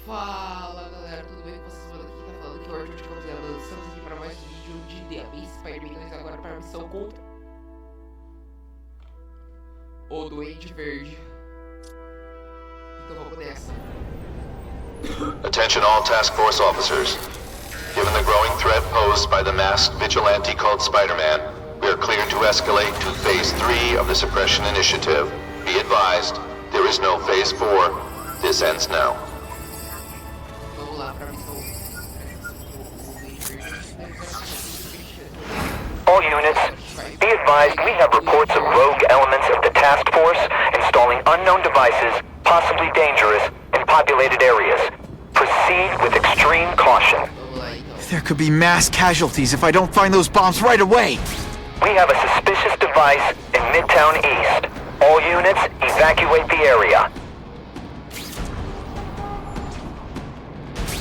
Fala galera, tudo bem com vocês? Mano, aqui tá falando que o Arthur de Campos, estamos aqui para mais um vídeo de The Spider-Man agora para a missão contra o Duende Verde. Então vamos nessa. Attention all task force officers. Given the growing threat posed by the masked vigilante called Spider-Man, we are cleared to escalate to Phase 3 of the Suppression Initiative. Be advised, there is no Phase 4. This ends now. Vamos lá para a missão. All units, be advised we have reports of rogue elements of the task force installing unknown devices, possibly dangerous, in populated areas. Proceed with extreme caution. There could be mass casualties if I don't find those bombs right away. We have a suspicious device in Midtown East. All units, evacuate the area.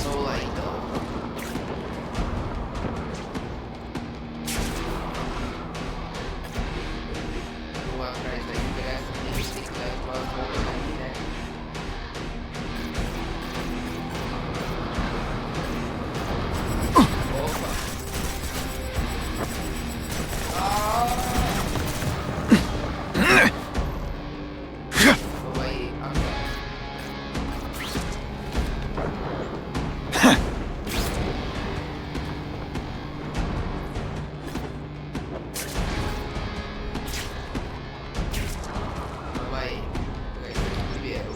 Vamos lá então. Vou atrás da ingresso, tem que dar uma volta aqui, né? Opa! Vamos aí, agora. Vamos aí. Primeiro.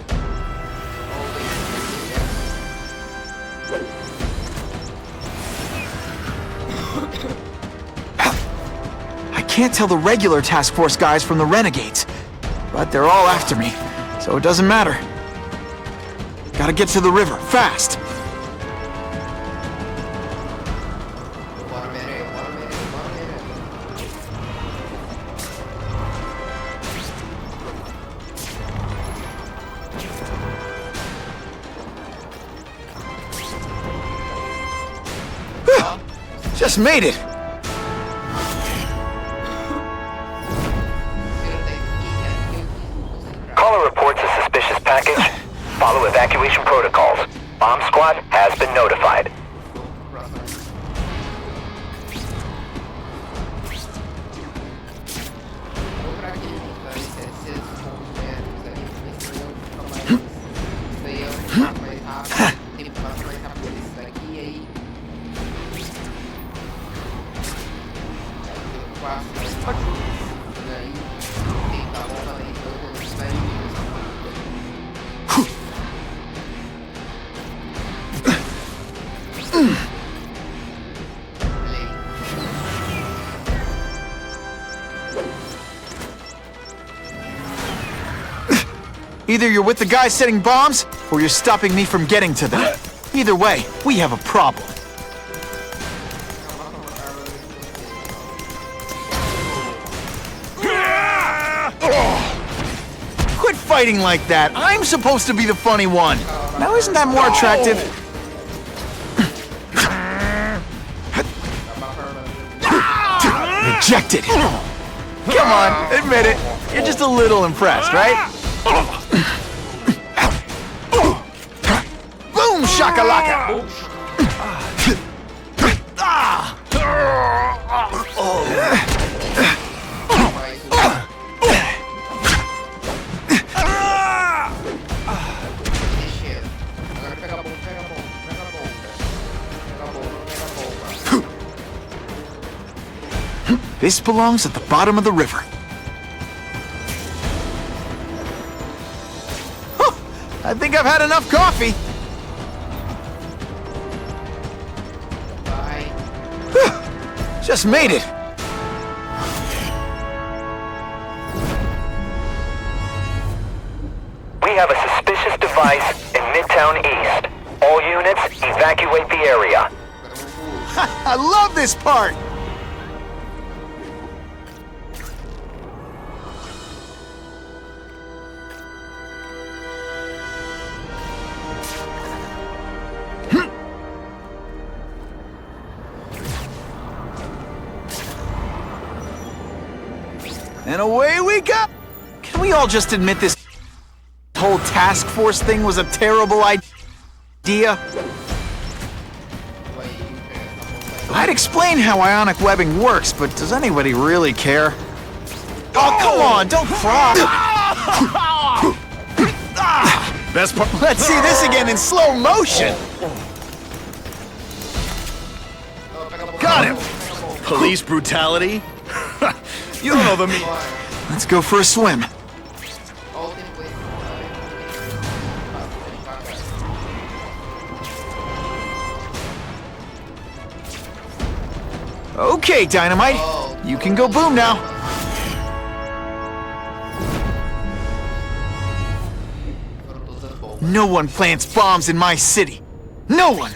I can't tell the regular task force guys from the renegades, but they're all after me, so it doesn't matter. Gotta get to the river, fast! Bora, Merê, bora, Merê, bora, Merê. Just made it! Caller reports a suspicious package. Follow evacuation protocols. Bomb squad has been notified. Vou pra aquele link pra ver se é 700 pontos metros ali, pra ver se eu ficar mais. Isso daí é um pouco mais rápido, o tempo passa mais rápido desse daqui, e aí. Eu passo mais rápido. E daí tem que dar volta ali, então eu vou sair. Either you're with the guys setting bombs, or you're stopping me from getting to them. Either way, we have a problem. Quit fighting like that. I'm supposed to be the funny one. Now isn't that more attractive? Rejected. Come on, admit it. You're just a little impressed, right? Boom shakalaka! Agora pega a bomba, pega a bomba, pega a bomba. Pega a bomba, pega a bomba. This belongs at the bottom of the river. I think I've had enough coffee. Vai. Just made it. We have a suspicious device in Midtown East. All units, evacuate the area. I love this part. And away we go! Can we all just admit this whole task force thing was a terrible idea? idea? Vai pegar essa bomba aí. I'd explain how ionic webbing works, but does anybody really care? Oh, come on, don't cry! Best part. Let's see this again in slow motion! Ó, pega a bomba. Got him. Pega a bomba. Police brutality? You don't know the meaning. Bora. Let's go for a swim. Ó o tempo aí. Okay, Dynamite. You can go boom now. Foram todas as bombas. No one plants bombs in my city. No one!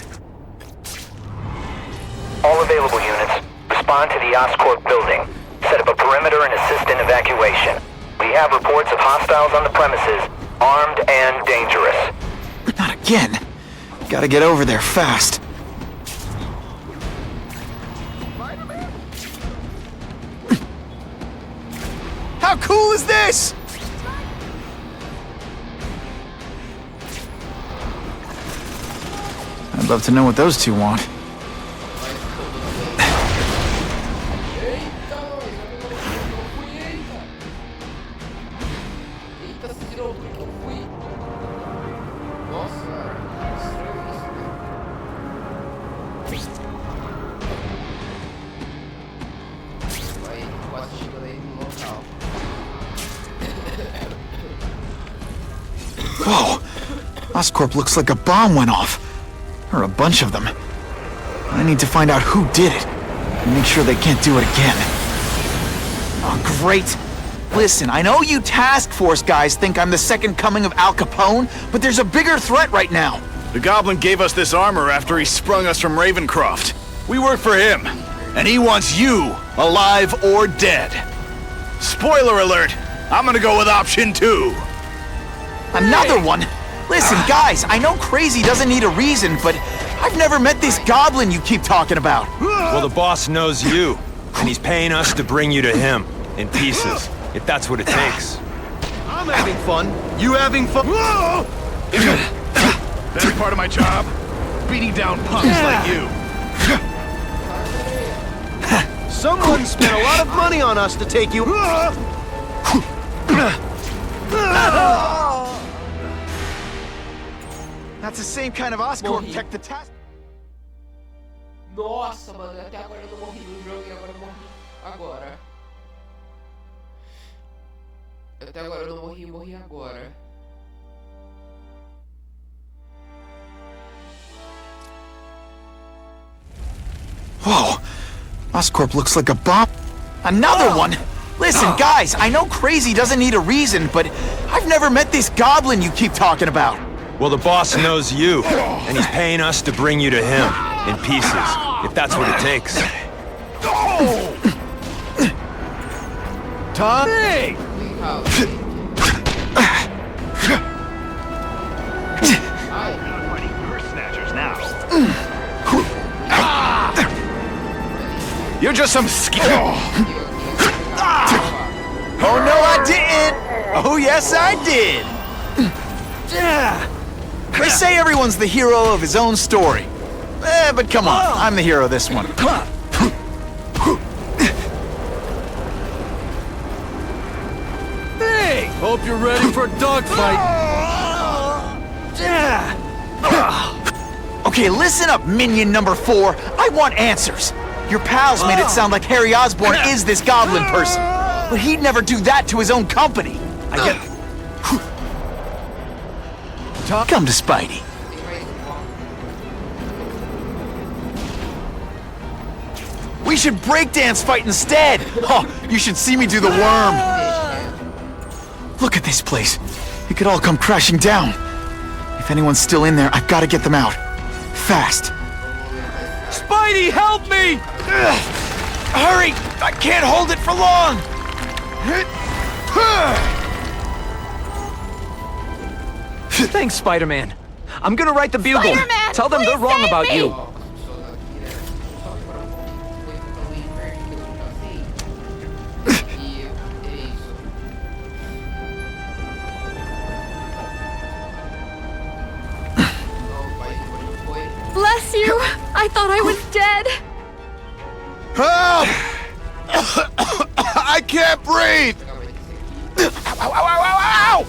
All available units, respond to the Oscorp building. Set up a perimeter and assist in evacuation. We have reports of hostiles on the premises, armed and dangerous. Not again. Gotta get over there fast. How cool is this? I'd love to know what those two want. Eita, nós, eu fui, eita! Eita, se tirou tudo que eu fui. Nossa, estranho isso, né? Vai, quase chegando aí no local. Whoa! Oscorp looks like a bomb went off. Or a bunch of them. I need to find out who did it. And make sure they can't do it again. Oh, great. Listen, I know you task force guys think I'm the second coming of Al Capone, but there's a bigger threat right now. The Goblin gave us this armor after he sprung us from Ravencroft. We work for him, and he wants you, alive or dead. Spoiler alert, I'm gonna go with option 2. Another one? Listen, guys, I know crazy doesn't need a reason, but I've never met this goblin you keep talking about. Well, the boss knows you, and he's paying us to bring you to him, in pieces, if that's what it takes. I'm having fun. You having fun? Best part of my job? Beating down punks like you. Someone spent a lot of money on us to take you. That's the same kind of Oscorp tech the task. Nossa, mano, até agora eu não morri no jogo e agora eu morri. Agora. Até agora eu não morri agora. Whoa! Oscorp looks like a bomb. Another one! Listen, guys, I know crazy doesn't need a reason, but I've never met this goblin you keep talking about. Well, the boss knows you, and he's paying us to bring you to him, in pieces, if that's what it takes. Tom? Hey! You're just some Oh no, I didn't! Oh yes, I did! They say everyone's the hero of his own story. But come on, I'm the hero of this one. Hey! Hope you're ready for a dogfight. Okay, listen up, minion number 4. I want answers. Your pals made it sound like Harry Osborn is this goblin person. But he'd never do that to his own company. I get... Come to Spidey. We should breakdance fight instead! Oh, you should see me do the worm! Look at this place. It could all come crashing down. If anyone's still in there, I've got to get them out. Fast. Spidey, help me! Hurry! I can't hold it for long! Thanks, Spider-Man. I'm gonna write the Bugle. Spider-Man, Tell them they're please wrong save about me! you. Ó, as pessoas aqui, né? Só que foram foi pro inferno que eu já sei. E é isso. Não faz I thought I was dead. Help! I can't breathe! Ow, ow, ow, ow, ow!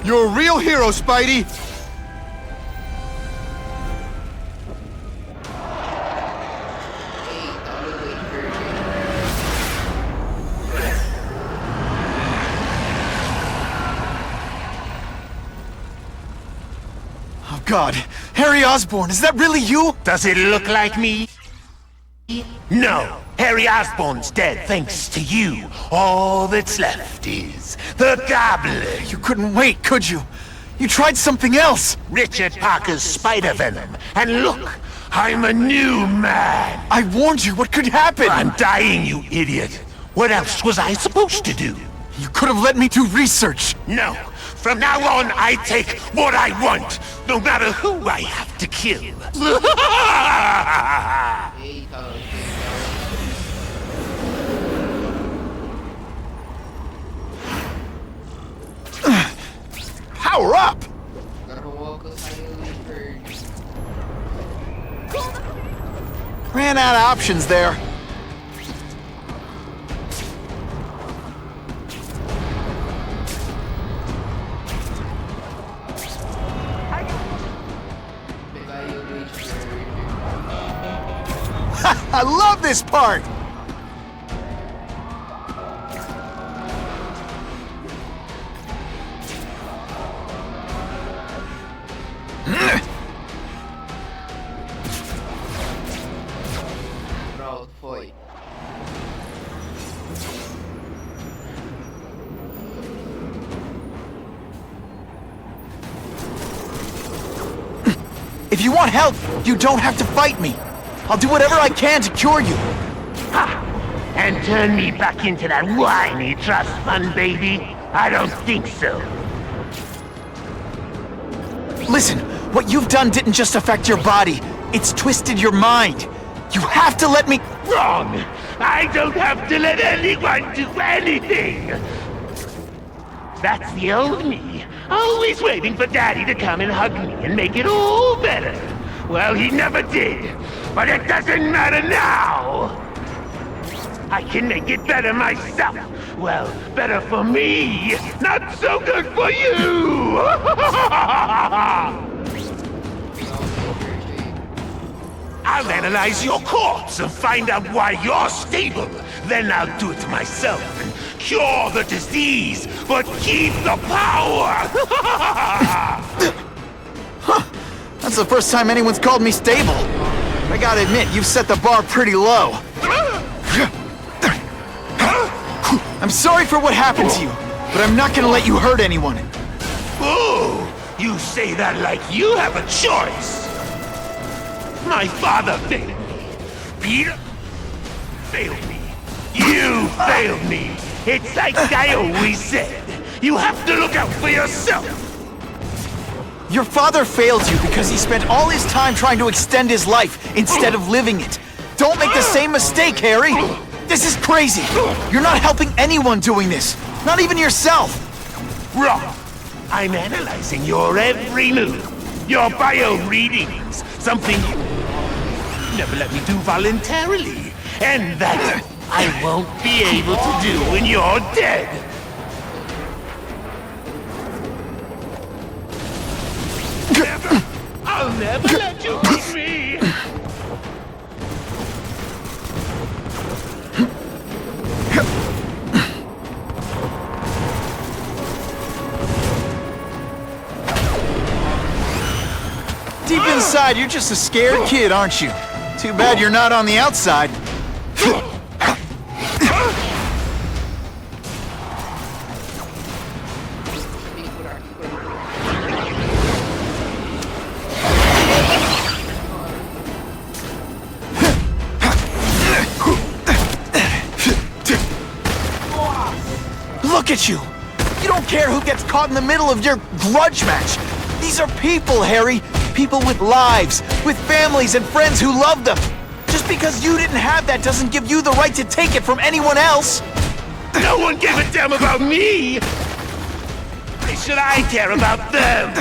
You're a real hero, Spidey! Oh God, Harry Osborn, is that really you? Does it look like me? No. Harry Osborn's dead thanks to you. All that's left is the Goblin. You couldn't wait, could you? You tried something else! Richard Parker's spider venom. And look, I'm a new man. I warned you, what could happen? I'm dying, you idiot. What else was I supposed to do? You could have let me do research! No. From now on, I take what I want, no matter who I have to kill. Power up! Ran out of options there. I love this part! Pronto, foi. If you want help, you don't have to fight me. I'll do whatever I can to cure you. And turn me back into that whiny trust fund baby? I don't think so. Listen, what you've done didn't just affect your body. It's twisted your mind. You have to let me... Wrong! I don't have to let anyone do anything! That's the old me. Always waiting for Daddy to come and hug me and make it all better. Well, he never did. But it doesn't matter now! I can make it better myself. Well, better for me, not so good for you! I'll analyze your corpse and find out why you're stable. Then I'll do it myself and cure the disease, but keep the power! That's the first time anyone's called me stable. I gotta admit, you've set the bar pretty low. I'm sorry for what happened to you, but I'm not gonna let you hurt anyone. Oh, you say that like you have a choice. My father failed me. Peter failed me. You failed me. It's like I always said. You have to look out for yourself. Your father failed you because he spent all his time trying to extend his life instead of living it. Don't make the same mistake, Harry! This is crazy! You're not helping anyone doing this! Not even yourself! Wrong. I'm analyzing your every move. Your bio readings. Something you never let me do voluntarily. And that I won't be able to do when you're dead. I'll never let you beat me! Deep inside, you're just a scared kid, aren't you? Too bad you're not on the outside. Look at you! You don't care who gets caught in the middle of your grudge match! These are people, Harry! People with lives, with families and friends who love them! Just because you didn't have that doesn't give you the right to take it from anyone else! No one gave a damn about me! Why should I care about them?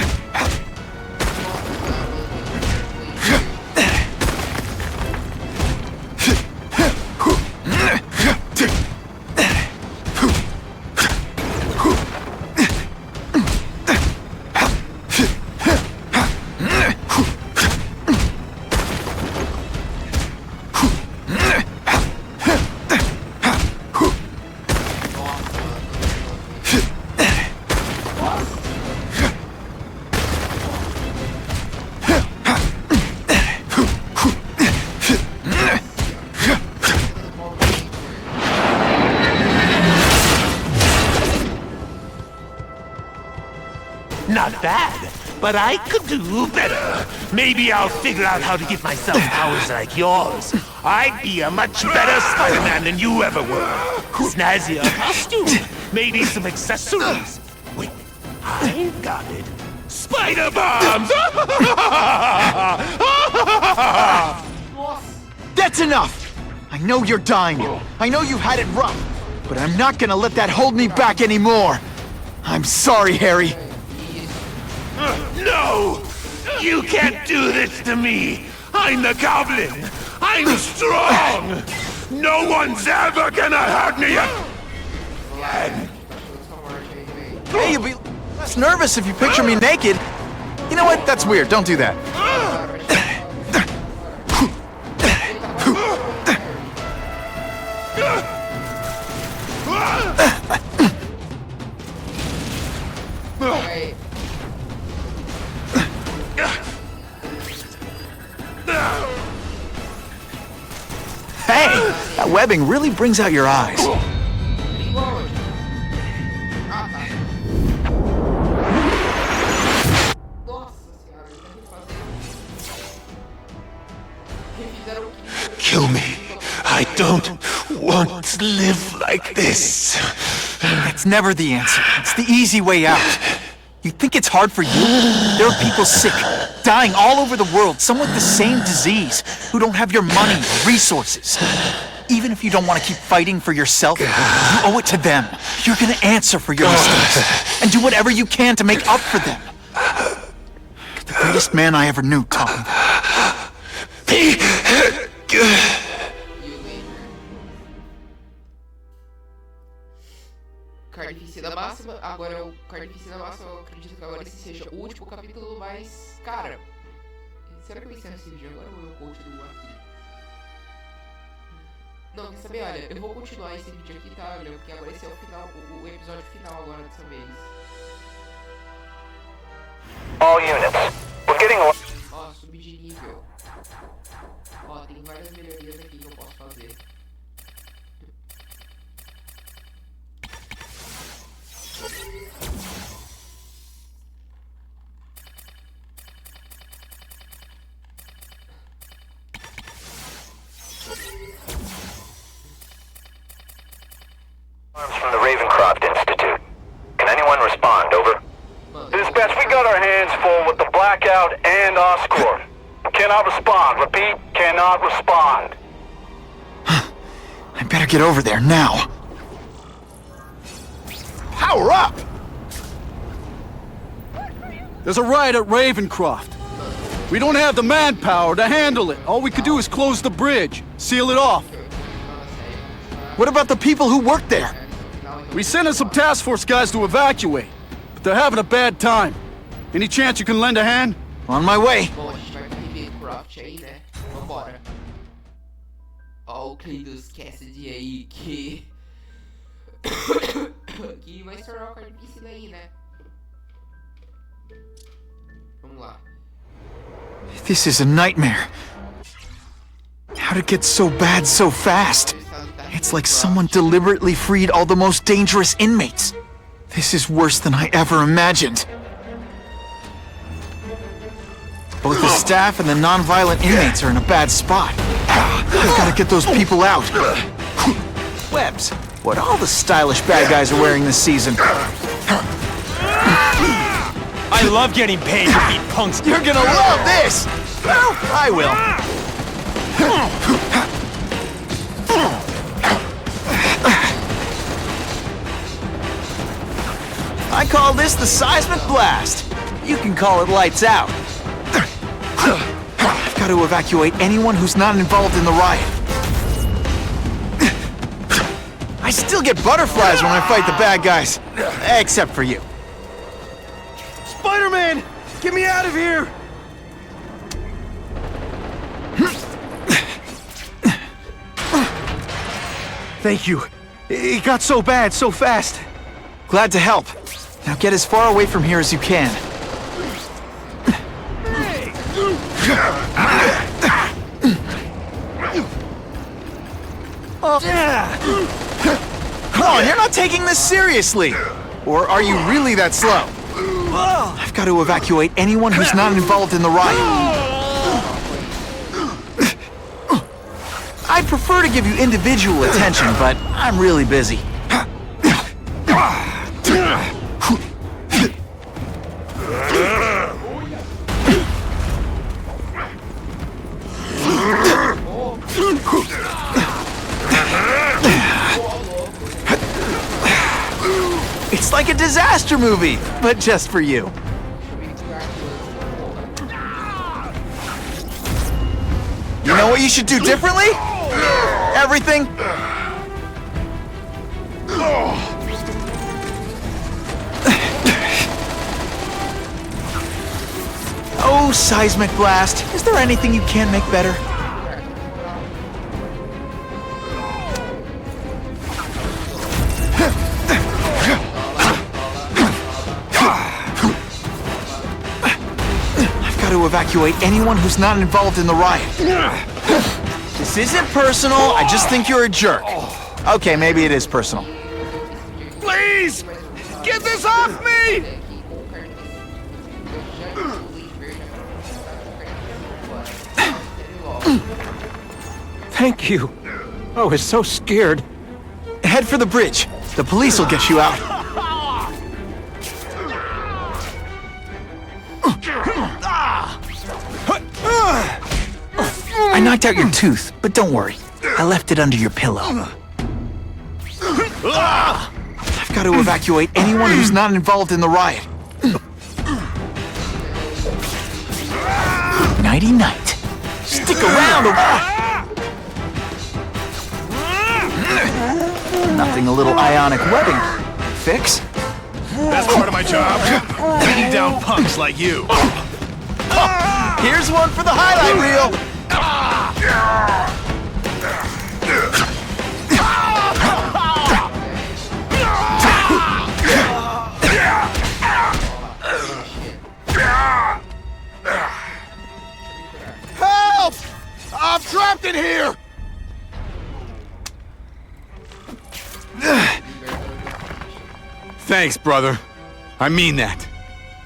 Not bad, but I could do better. Maybe I'll figure out how to give myself powers like yours. I'd be a much better Spider-Man than you ever were. Snazzier costume, maybe some accessories. Wait, I've got it. Spider bombs! That's enough! I know you're dying. I know you've had it rough. But I'm not gonna let that hold me back anymore. I'm sorry, Harry. No! You can't do this to me! I'm the Goblin! I'm strong! No one's ever gonna hurt me again! Hey, you'll be less nervous if you picture me naked. You know what? That's weird. Don't do that. Hey! That webbing really brings out your eyes. Kill me. I don't want to live like this. That's never the answer. It's the easy way out. You think it's hard for you? There are people sick, dying all over the world, some with the same disease, who don't have your money or resources. Even if you don't want to keep fighting for yourself, you owe it to them. You're gonna answer for your mistakes, and do whatever you can to make up for them. You're the greatest man I ever knew, Tom. Carnificina máxima, agora o Carnificina máxima, eu acredito que agora esse seja o último capítulo, mas, cara, será que eu encerro esse vídeo agora ou eu continuo aqui? Não, quer saber, olha, eu vou continuar esse vídeo aqui, tá, olha, porque agora esse é o final, o episódio final agora dessa vez. All units, we're getting... Ó, subir de nível. Ó, tem várias melhorias aqui que eu posso fazer. From the Ravencroft Institute. Can anyone respond? Over. Dispatch, we got our hands full with the blackout and Oscorp. Cannot respond. Repeat, cannot respond. I better get over there now. Power up! There's a riot at Ravencroft. We don't have the manpower to handle it. All we could do is close the bridge, seal it off. What about the people who work there? We sent in some task force guys to evacuate, but they're having a bad time. Any chance you can lend a hand? On my way. Bom, a gente vai pra Ravencroft aí, né? Vambora. Ó, o Cleidos Cassidy aí, que vai se tornar o Carnificina aí, né? Vamos lá. This is a nightmare. How'd it get so bad so fast? It's like someone deliberately freed all the most dangerous inmates. This is worse than I ever imagined. Both the staff and the non-violent inmates are in a bad spot. I've got to get those people out. Webs, what all the stylish bad guys are wearing this season. I love getting paid to beat punks. You're gonna love this! Well, I will. I call this the seismic blast. You can call it lights out. I've got to evacuate anyone who's not involved in the riot. I still get butterflies when I fight the bad guys. Except for you. Spider-Man! Get me out of here! Thank you. It got so bad, so fast. Glad to help. Now get as far away from here as you can. Come on, you're not taking this seriously! Or are you really that slow? I've got to evacuate anyone who's not involved in the riot. I'd prefer to give you individual attention, but I'm really busy. It's like a disaster movie, but just for you. You know what you should do differently? Everything? Oh, seismic blast. Is there anything you can't make better? To evacuate anyone who's not involved in the riot. This isn't personal, I just think you're a jerk. Okay, maybe it is personal. Please! Get this off me! Thank you. I was so scared. Head for the bridge. The police will get you out. I knocked out your tooth, but don't worry. I left it under your pillow. I've got to evacuate anyone who's not involved in the riot. Nighty-night. Stick around. Nothing a little ionic webbing. Fix? That's part of my job. Beating down punks like you. Here's one for the highlight reel. Help! I'm trapped in here! Thanks, brother. I mean that.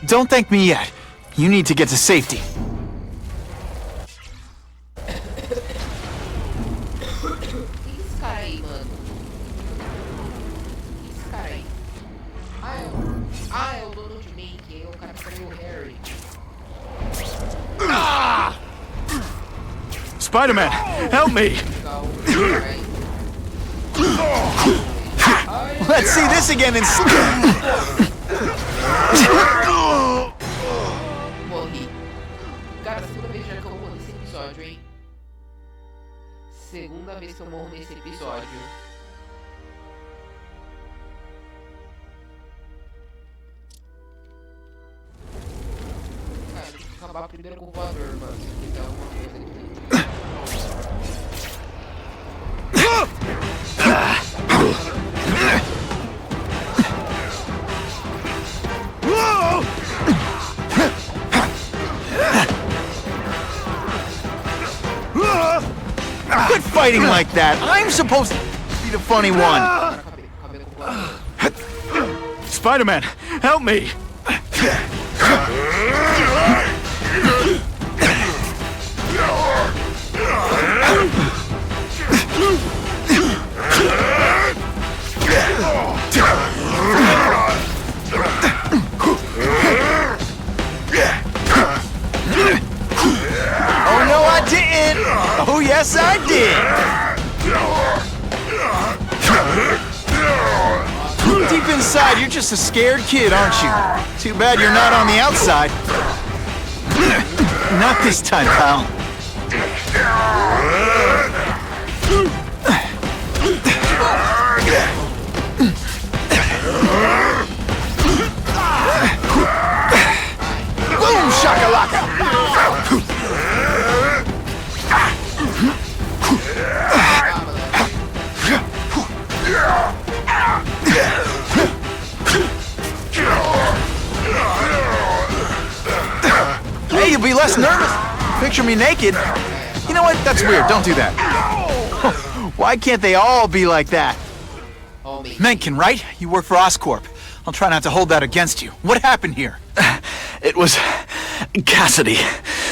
Don't thank me yet. You need to get to safety. Esse cara aí, mano. Esse cara aí. É o dono de Make, é o cara que pegou o Harry. Spider-Man, help me! Let's see this again in Morri. Cara, segunda vez já que eu morro nesse episódio, hein? Segunda vez que eu morro nesse episódio. Cara, tem que acabar primeiro com o voador, mano. Se quiser alguma coisa aqui. Quit fighting like that. I'm supposed to be the funny one. Spider-Man, help me! Oh no, I didn't! Oh yeah, guess I did! Deep inside, you're just a scared kid, aren't you? Too bad you're not on the outside. Not this time, pal. Boom, shakalaka! Hey, you'll be less nervous. Picture me naked. You know what? That's weird. Don't do that. Why can't they all be like that? Mencken, right? You work for Oscorp. I'll try not to hold that against you. What happened here? It was Cassidy.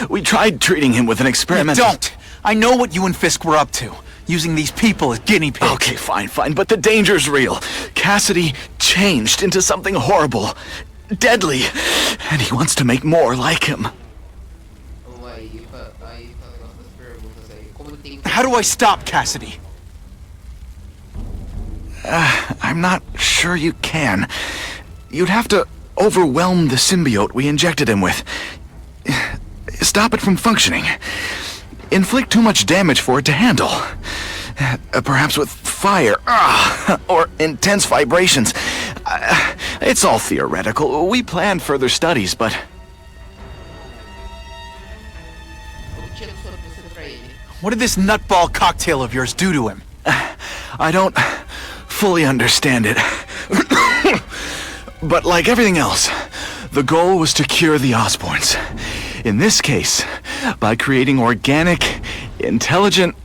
We tried treating him with an experiment. Don't! I know what you and Fisk were up to. Using these people as guinea pigs. Okay, fine, but the danger's real. Cassidy changed into something horrible, deadly, and he wants to make more like him. How do I stop Cassidy? I'm not sure you can. You'd have to overwhelm the symbiote we injected him with. Stop it from functioning. Inflict too much damage for it to handle. Perhaps with fire, or intense vibrations. It's all theoretical. We planned further studies, but... What did this nutball cocktail of yours do to him? I don't fully understand it. But like everything else, the goal was to cure the Osborns. In this case, by creating organic, intelligent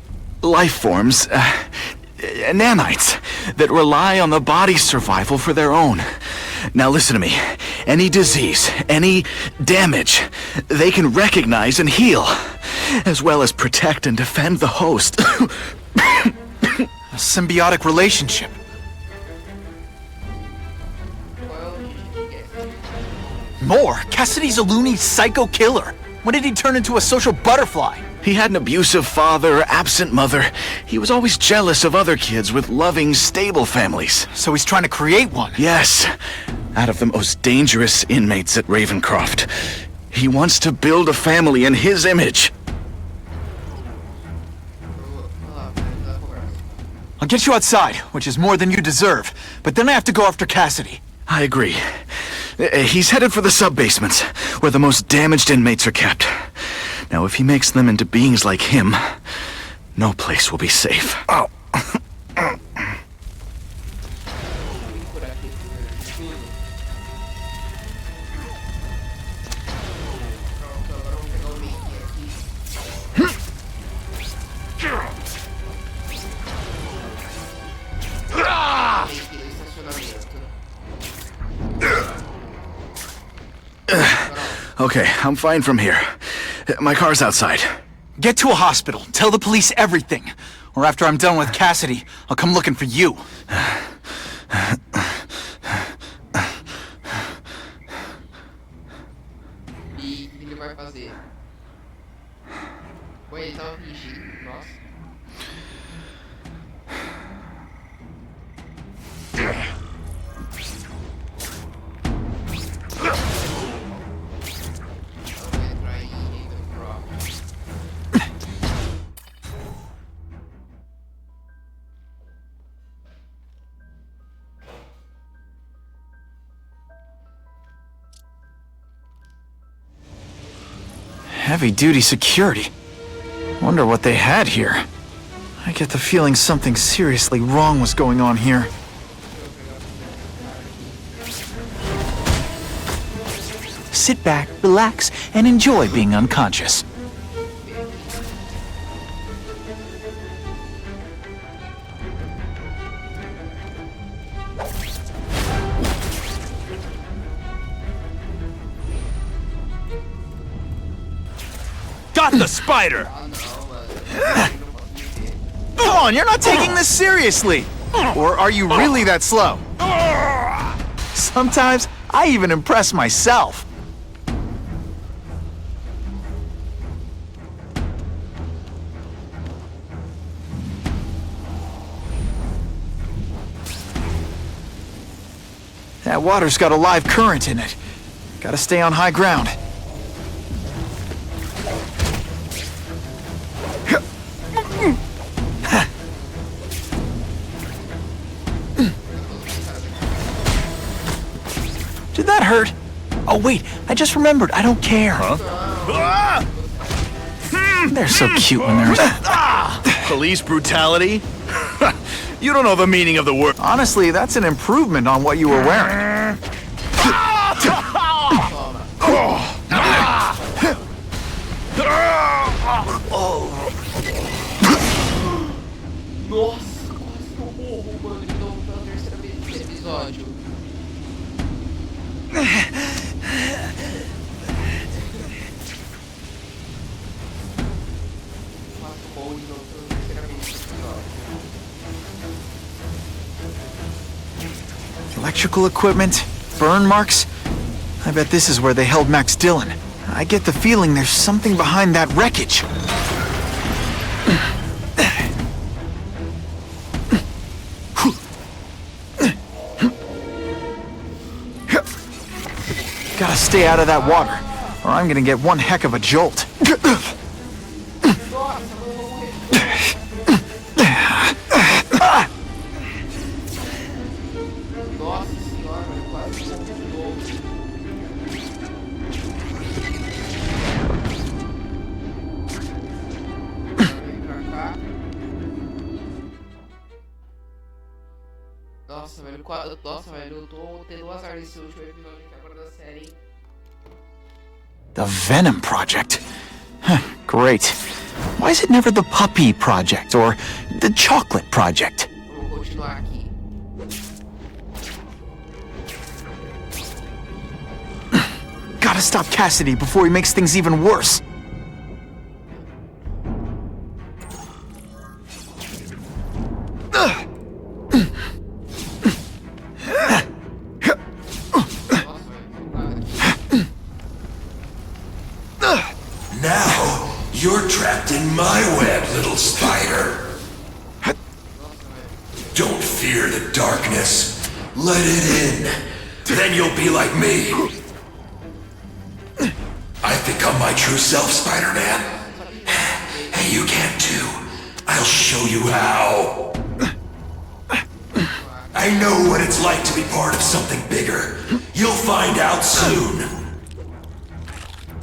life forms, nanites, that rely on the body's survival for their own. Now listen to me. Any disease, any damage, they can recognize and heal, as well as protect and defend the host. A symbiotic relationship. More? Cassidy's a loony psycho killer. When did he turn into a social butterfly? He had an abusive father, absent mother. He was always jealous of other kids with loving, stable families. So he's trying to create one? Yes. Out of the most dangerous inmates at Ravencroft. He wants to build a family in his image. I'll get you outside, which is more than you deserve. But then I have to go after Cassidy. I agree. He's headed for the sub-basements, where the most damaged inmates are kept. Now, if he makes them into beings like him, no place will be safe. Oh. Okay, I'm fine from here. My car's outside. Get to a hospital. Tell the police everything. Or after I'm done with Cassidy, I'll come looking for you. Heavy-duty security. Wonder what they had here. I get the feeling something seriously wrong was going on here. Sit back, relax, and enjoy being unconscious. Got the spider! Come on, you're not taking this seriously! Or are you really that slow? Sometimes, I even impress myself. That water's got a live current in it. Gotta stay on high ground. Did that hurt? Oh wait, I just remembered, I don't care. Huh? They're so cute when they're... Police brutality? You don't know the meaning of the word. Honestly, that's an improvement on what you were wearing. Nossa, quase que eu morro, mano, de novo pela terceira vez nesse episódio. Quase que eu morro de novo pela terceira vez nesse episódio. Electrical equipment, burn marks. I bet this is where they held Max Dillon. I get the feeling there's something behind that wreckage. Gotta stay out of that water, or I'm gonna get one heck of a jolt. Nossa senhora, mano, quase que eu morro de novo. Vem pra cá. Nossa, velho, eu tô tendo azar nesse último episódio aqui agora da série, hein? The Venom Project? Huh, great. Why is it never the Puppy Project or the Chocolate Project? Vamos continuar aqui. Gotta stop Cassidy before he makes things even worse. Now, you're trapped in my web, little spider. Don't fear the darkness. Let it in. Then you'll be like me. I've become my true self, Spider-Man. And you can too. I'll show you how. I know what it's like to be part of something bigger. You'll find out soon.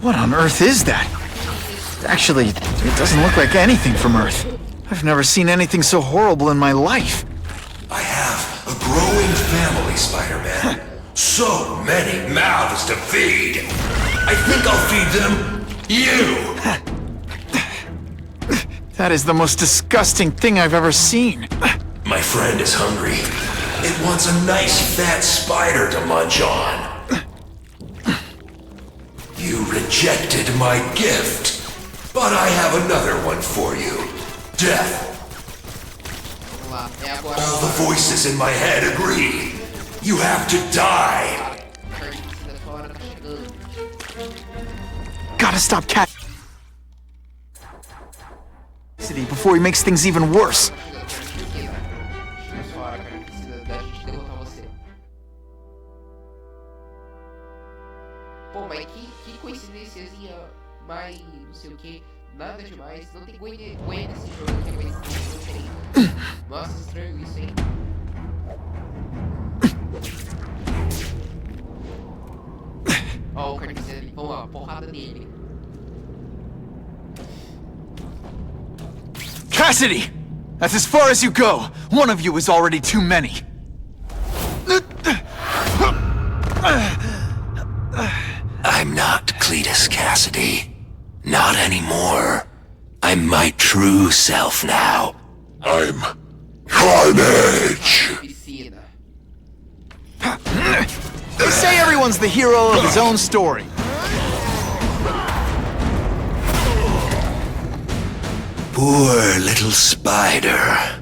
What on earth is that? Actually, it doesn't look like anything from Earth. I've never seen anything so horrible in my life. I have a growing family, Spider-Man. So many mouths to feed. I think I'll feed them you. That is the most disgusting thing I've ever seen. My friend is hungry. It wants a nice fat spider to munch on. You rejected my gift, but I have another one for you. Death. Vamos lá, é agora. All the voices in my head agree. You have to die. Carnificina, sua hora tá chegando. Gotta stop Cassidy before he makes things even worse. Carnificina. Chegou sua hora, Carnificina, da gente derrotar você. Pô, mas que coincidênciazinha mais não sei o que, nada demais. Não tem Gwen nesse jogo que é coincidência, não tem. Nossa, estranho isso, hein? Ó, o Carnificina ali, vamos lá, porrada nele. Cassidy! That's as far as you go. One of you is already too many. I'm not Cletus Cassidy. Not anymore. I'm my true self now. I'm Carnage! Carnificina. They say everyone's the hero of his own story. Poor little spider.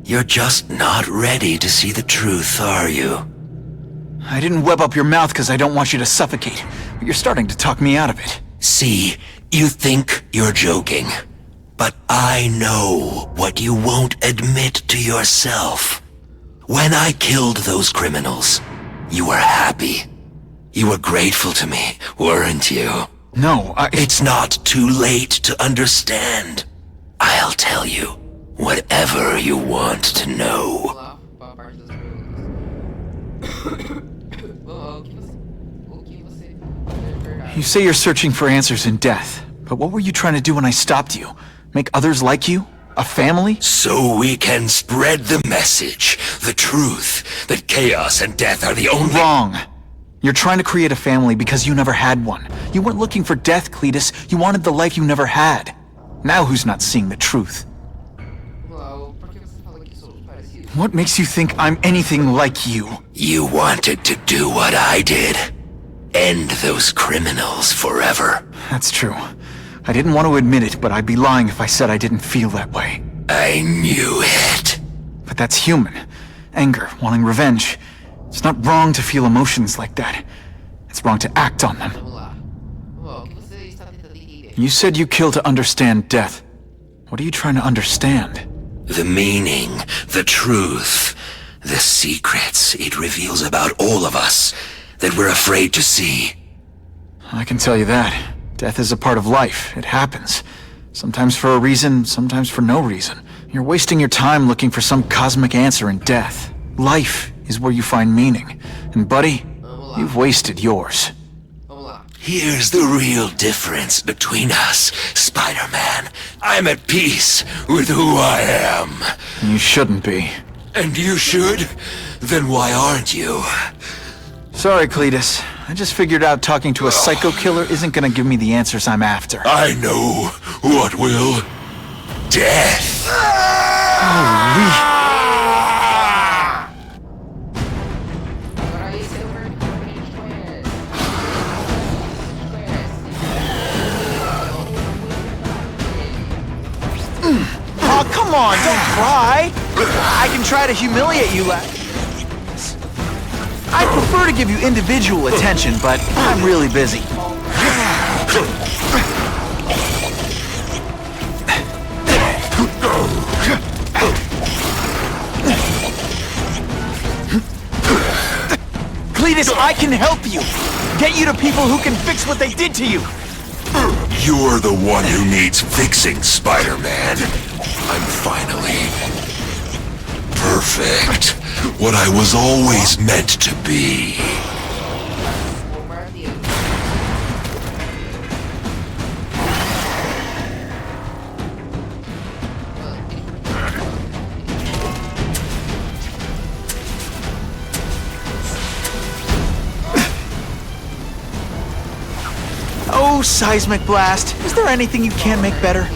You're just not ready to see the truth, are you? I didn't web up your mouth because I don't want you to suffocate, but you're starting to talk me out of it. See, you think you're joking. But I know what you won't admit to yourself. When I killed those criminals, You were happy. You were grateful to me, weren't you? No, It's not too late to understand. I'll tell you whatever you want to know. Lá, para a parte das perguntas. O que você é verdade? You say you're searching for answers in death, but what were you trying to do when I stopped you? Make others like you? A family? So we can spread the message, the truth, that chaos and death are the only— Wrong. You're trying to create a family because you never had one. You weren't looking for death, Cletus. You wanted the life you never had. Now who's not seeing the truth? Lá, por que você fala que somos parecidos? What makes you think I'm anything like you? You wanted to do what I did. End those criminals forever. That's true. I didn't want to admit it, but I'd be lying if I said I didn't feel that way. I knew it. But that's human. Anger, wanting revenge. It's not wrong to feel emotions like that. It's wrong to act on them. Vamos lá. O que você está tentando entender? You said you kill to understand death. What are you trying to understand? The meaning, the truth, the secrets it reveals about all of us that we're afraid to see. I can tell you that. Death is a part of life. It happens. Sometimes for a reason, sometimes for no reason. You're wasting your time looking for some cosmic answer in death. Life is where you find meaning. And buddy, you've wasted yours. Vamos lá. Here's the real difference between us, Spider-Man. I'm at peace with who I am. You shouldn't be. And you should? Then why aren't you? Sorry, Cletus. I just figured out talking to a psycho killer isn't gonna give me the answers I'm after. I know what will. Death. Agora esse é o verdadeiro que a gente conhece. Oh, come on, don't cry! I can try to humiliate you, I prefer to give you individual attention, but I'm really busy. Cletus, I can help you! Get you to people who can fix what they did to you! You're the one who needs fixing, Spider-Man. I'm finally perfect. What I was always meant to be. Oh, Seismic Blast, is there anything you can't make better?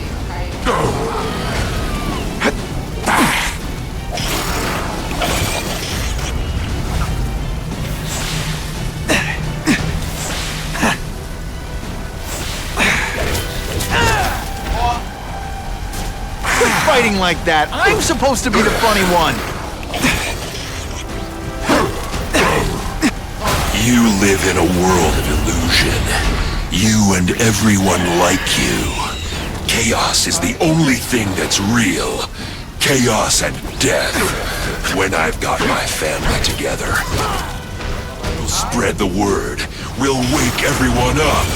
Quit fighting like that. I'm supposed to be the funny one. You live in a world of illusion. You and everyone like you. Chaos is the only thing that's real. Chaos and death. When I've got my family together, we'll spread the word. We'll wake everyone up.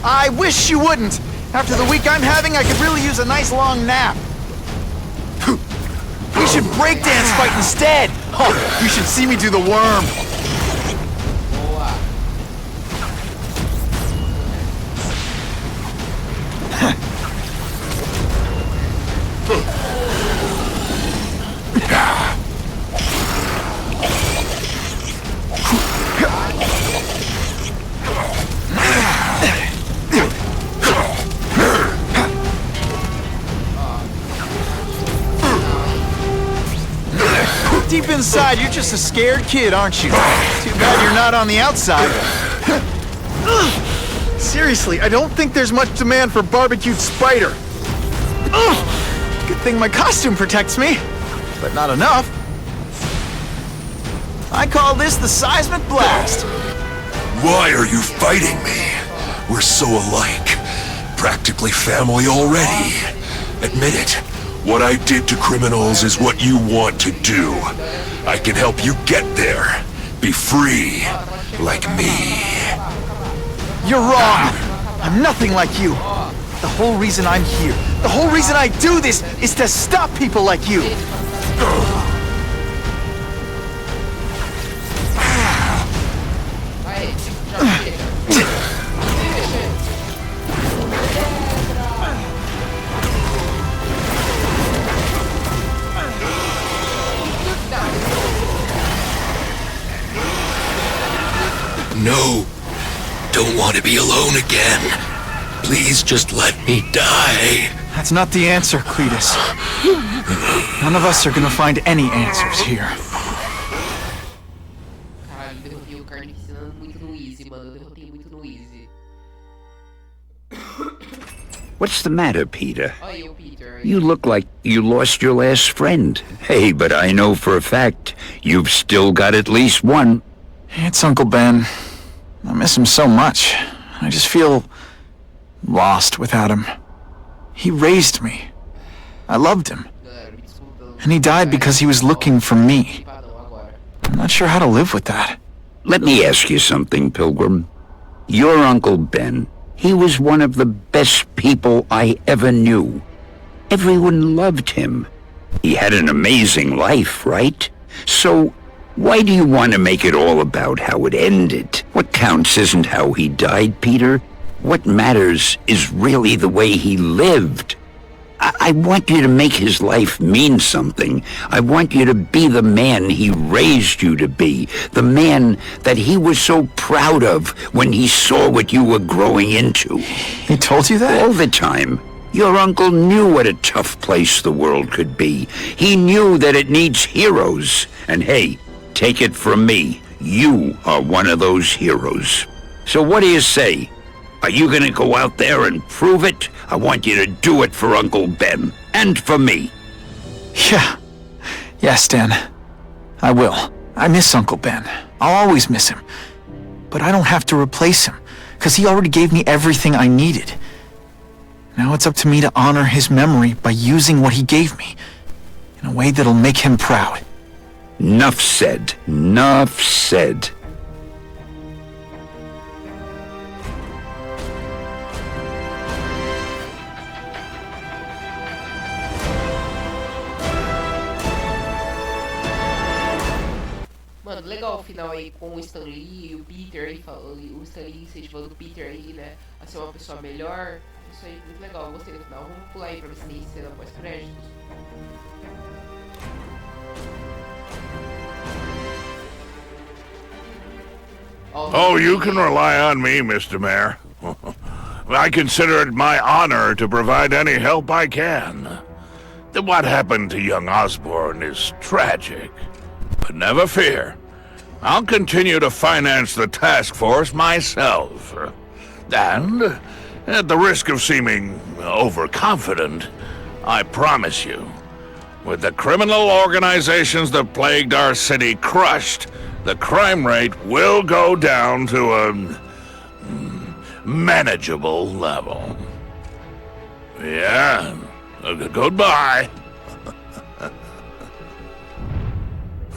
I wish you wouldn't. After the week I'm having, I could really use a nice long nap. We should breakdance fight instead. Oh, you should see me do the worm. Deep inside, you're just a scared kid, aren't you? Too bad you're not on the outside. Seriously, I don't think there's much demand for barbecued spider. Good thing my costume protects me, but not enough. I call this the Seismic Blast. Why are you fighting me? We're so alike. Practically family already. Admit it. What I did to criminals is what you want to do. I can help you get there. be free, like me. You're wrong! I'm nothing like you! The whole reason I'm here, the whole reason I do this, is to stop people like you! No. Don't want to be alone again. Please just let me die. That's not the answer, Cletus. None of us are gonna find any answers here. Caralho, derrotei o Carnificina muito no easy, mano. Eu derrotei muito no easy. What's the matter, Peter? Olha eu, Peter. You look like you lost your last friend. Hey, but I know for a fact you've still got at least one. It's Uncle Ben. I miss him so much. I just feel lost without him. He raised me. I loved him. And he died because he was looking for me. I'm not sure how to live with that. Let me ask you something, Pilgrim. Your Uncle Ben, he was one of the best people I ever knew. Everyone loved him. He had an amazing life, right? So, why do you want to make it all about how it ended? What counts isn't how he died, Peter. What matters is really the way he lived. I want you to make his life mean something. I want you to be the man he raised you to be. The man that he was so proud of when he saw what you were growing into. He told you that? All the time. Your uncle knew what a tough place the world could be. He knew that it needs heroes. And hey, take it from me, you are one of those heroes. So what do you say? Are you gonna go out there and prove it? I want you to do it for Uncle Ben, and for me. Yeah. Yes, Dan. I will. I miss Uncle Ben. I'll always miss him. But I don't have to replace him, because he already gave me everything I needed. Now it's up to me to honor his memory by using what he gave me, in a way that'll make him proud. Nuff said. Nuff said. Mano, legal o final aí com o Stan Lee e o Peter aí, o Stan Lee incentivando o Peter aí, né, a ser uma pessoa melhor. Isso aí, muito legal, gostei do final. Vamos pular aí pra ver se tem cena pós-créditos. Oh, you can rely on me, Mr. Mayor. I consider it my honor to provide any help I can. What happened to young Osborn is tragic. But never fear. I'll continue to finance the task force myself. And, at the risk of seeming overconfident, I promise you, with the criminal organizations that plagued our city crushed, the crime rate will go down to a manageable level. Yeah, goodbye.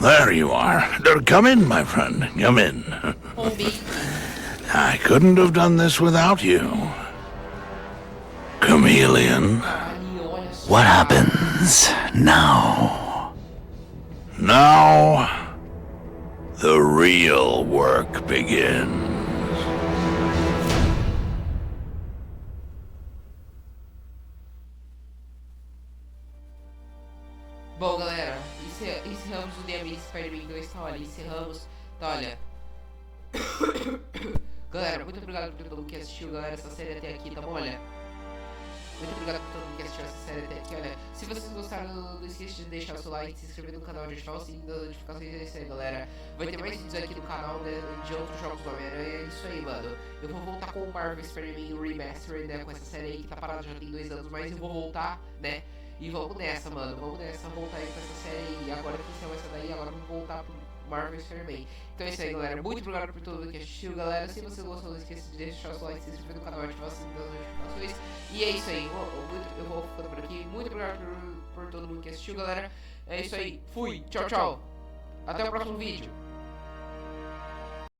There you are. Come in, my friend. Come in. I couldn't have done this without you. Chameleon. What happens now? Now, the real work begins. Bom, galera, encerramos o The Amazing Spider-Man 2, tá, olha, encerramos, tá, olha. Galera, muito obrigado por todo mundo que assistiu, galera, essa série até aqui, tá bom, olha. Muito obrigado por todo mundo que assistiu essa série até aqui, olha. Se vocês gostaram, não esqueça de deixar o seu like, se inscrever no canal, ativar o sininho das notificações, é isso aí, galera. Vai ter mais vídeos aqui no canal, né, de outros jogos do Homem-Aranha, é isso aí, mano. Eu vou voltar com o Marvel Spider-Man Remastered, né, com essa série aí que tá parada já tem 2 anos, mas eu vou voltar, né. E vamos nessa, mano, vamos nessa, voltar aí com essa série. E agora que encerrou essa daí, agora vamos voltar pro Marvel Spider-Man. Então é isso aí, galera, muito obrigado por todo mundo que assistiu, galera. Se você gostou, não esqueça de deixar o seu like, se inscrever no canal, ativar o sininho das notificações. E é isso aí, eu vou ficando por aqui. Muito obrigado por todo mundo que assistiu, galera. É isso aí, fui, tchau, tchau. Até o próximo vídeo.